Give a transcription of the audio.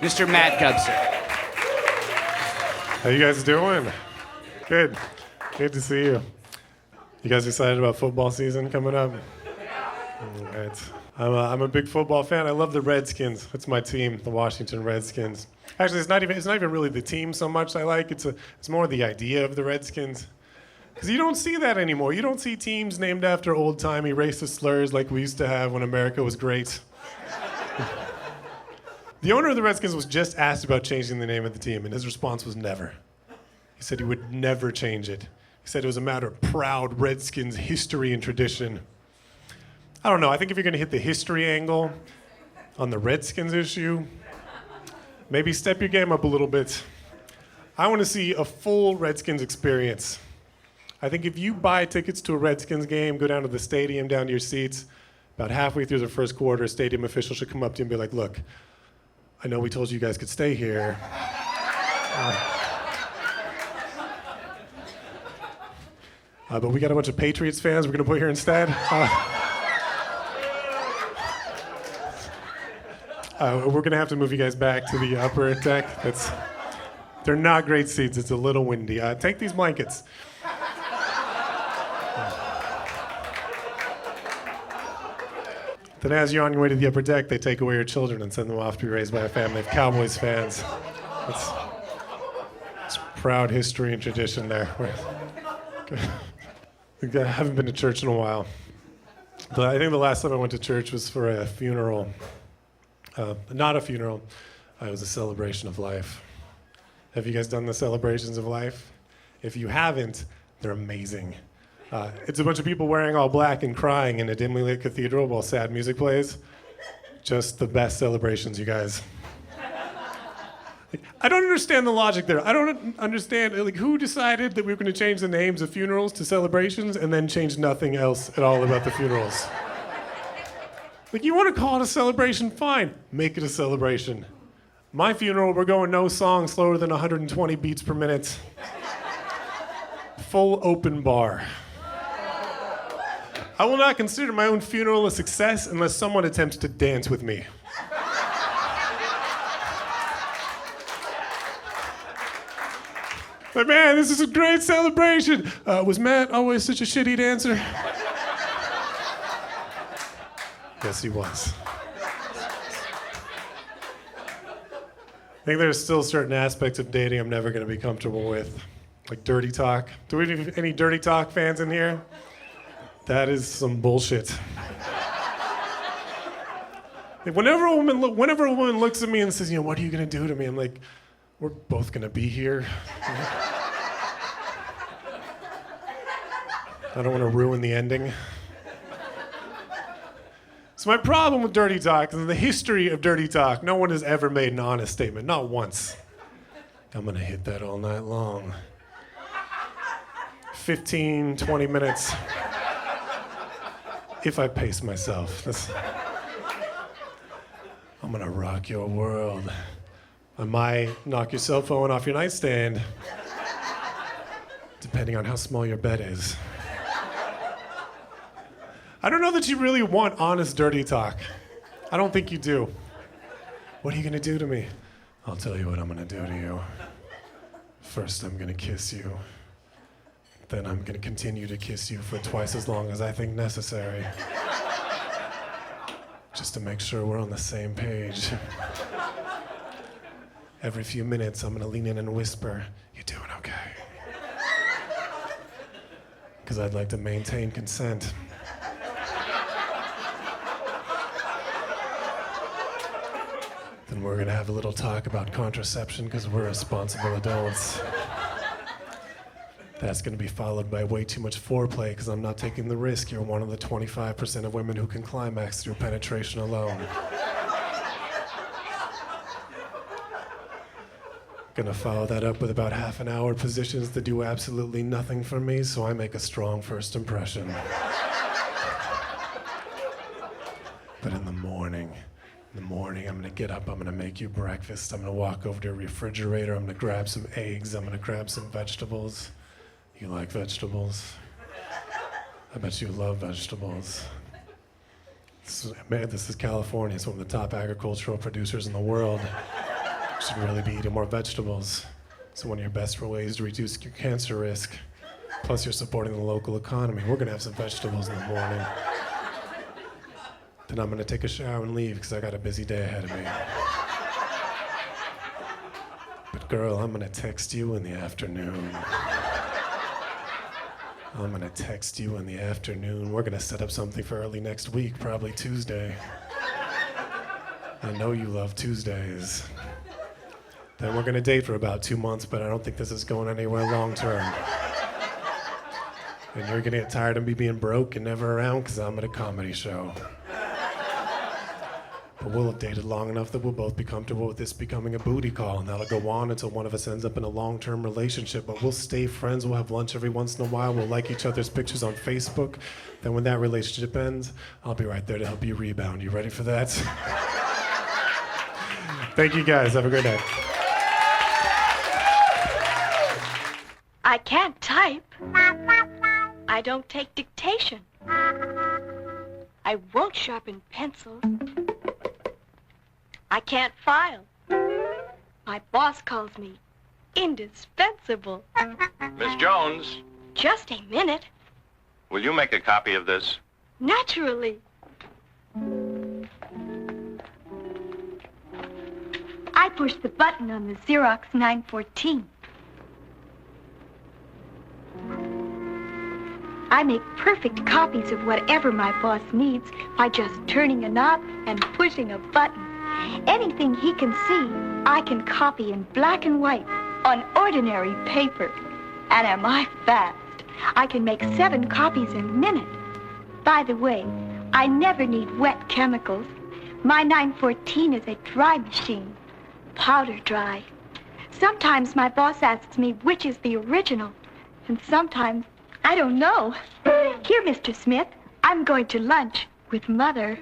Mr. Matt Gubser. How you guys doing? Good. Good to see you. You guys excited about football season coming up? All right. I'm a big football fan. I love the Redskins. It's my team, the Washington Redskins. Actually, it's not even really the team so much I like. It's more the idea of the Redskins. Because you don't see that anymore. You don't see teams named after old-timey racist slurs like we used to have when America was great. The owner of the Redskins was just asked about changing the name of the team, and his response was never. He said he would never change it. He said it was a matter of proud Redskins history and tradition. I don't know. I think if you're going to hit the history angle on the Redskins issue, maybe step your game up a little bit. I want to see a full Redskins experience. I think if you buy tickets to a Redskins game, go down to the stadium, down to your seats, about halfway through the first quarter, a stadium official should come up to you and be like, look, I know we told you guys could stay here. But we got a bunch of Patriots fans we're going to put here instead. We're going to have to move you guys back to the upper deck. They're not great seats. It's a little windy. Take these blankets. Then as you're on your way to the upper deck, they take away your children and send them off to be raised by a family of Cowboys fans. It's proud history and tradition there. I haven't been to church in a while. But I think the last time I went to church was for a funeral. Not a funeral. It was a celebration of life. Have you guys done the celebrations of life? If you haven't, they're amazing. It's a bunch of people wearing all black and crying in a dimly lit cathedral while sad music plays. Just the best celebrations, you guys. I don't understand the logic there. I don't understand, who decided that we were going to change the names of funerals to celebrations and then change nothing else at all about the funerals? You want to call it a celebration? Fine. Make it a celebration. My funeral, we're going no song slower than 120 beats per minute. Full open bar. I will not consider my own funeral a success unless someone attempts to dance with me. But man, this is a great celebration. Was Matt always such a shitty dancer? Yes, he was. I think there's still certain aspects of dating I'm never going to be comfortable with, like dirty talk. Do we have any dirty talk fans in here? That is some bullshit. Whenever a woman looks at me and says, what are you going to do to me? I'm like, we're both going to be here. I don't want to ruin the ending. So my problem with dirty talk is in the history of dirty talk, no one has ever made an honest statement, not once. I'm going to hit that all night long. 15, 20 minutes. If I pace myself. I'm going to rock your world. I might knock your cell phone off your nightstand, depending on how small your bed is. I don't know that you really want honest dirty talk. I don't think you do. What are you going to do to me? I'll tell you what I'm going to do to you. First, I'm going to kiss you. Then I'm going to continue to kiss you for twice as long as I think necessary. Just to make sure we're on the same page. Every few minutes, I'm going to lean in and whisper, "You doing okay?" Because I'd like to maintain consent. Then we're going to have a little talk about contraception because we're responsible adults. That's going to be followed by way too much foreplay because I'm not taking the risk. You're one of the 25% of women who can climax through penetration alone. Gonna follow that up with about half an hour positions that do absolutely nothing for me, so I make a strong first impression. But in the morning, I'm gonna get up, I'm gonna make you breakfast, I'm gonna walk over to your refrigerator, I'm gonna grab some eggs, I'm gonna grab some vegetables. You like vegetables? I bet you love vegetables. This is California. It's one of the top agricultural producers in the world. You should really be eating more vegetables. It's one of your best ways to reduce your cancer risk. Plus, you're supporting the local economy. We're gonna have some vegetables in the morning. Then I'm gonna take a shower and leave because I got a busy day ahead of me. But girl, I'm gonna text you in the afternoon. I'm gonna text you in the afternoon. We're gonna set up something for early next week, probably Tuesday. I know you love Tuesdays. Then we're gonna date for about 2 months, but I don't think this is going anywhere long term. And you're gonna get tired of me being broke and never around because I'm at a comedy show. But we'll have dated long enough that we'll both be comfortable with this becoming a booty call, and that'll go on until one of us ends up in a long-term relationship. But we'll stay friends, we'll have lunch every once in a while, we'll like each other's pictures on Facebook. Then when that relationship ends, I'll be right there to help you rebound. You ready for that? Thank you guys, have a great night. I can't type. I don't take dictation. I won't sharpen pencils. I can't file. My boss calls me indispensable. Miss Jones, Just a minute. will you make a copy of this? Naturally. I push the button on the Xerox 914. I make perfect copies of whatever my boss needs by just turning a knob and pushing a button. Anything he can see, I can copy in black and white on ordinary paper. And am I fast? I can make 7 copies in a minute. By the way, I never need wet chemicals. My 914 is a dry machine, powder dry. Sometimes my boss asks me which is the original, and sometimes I don't know. Here, Mr. Smith, I'm going to lunch with Mother.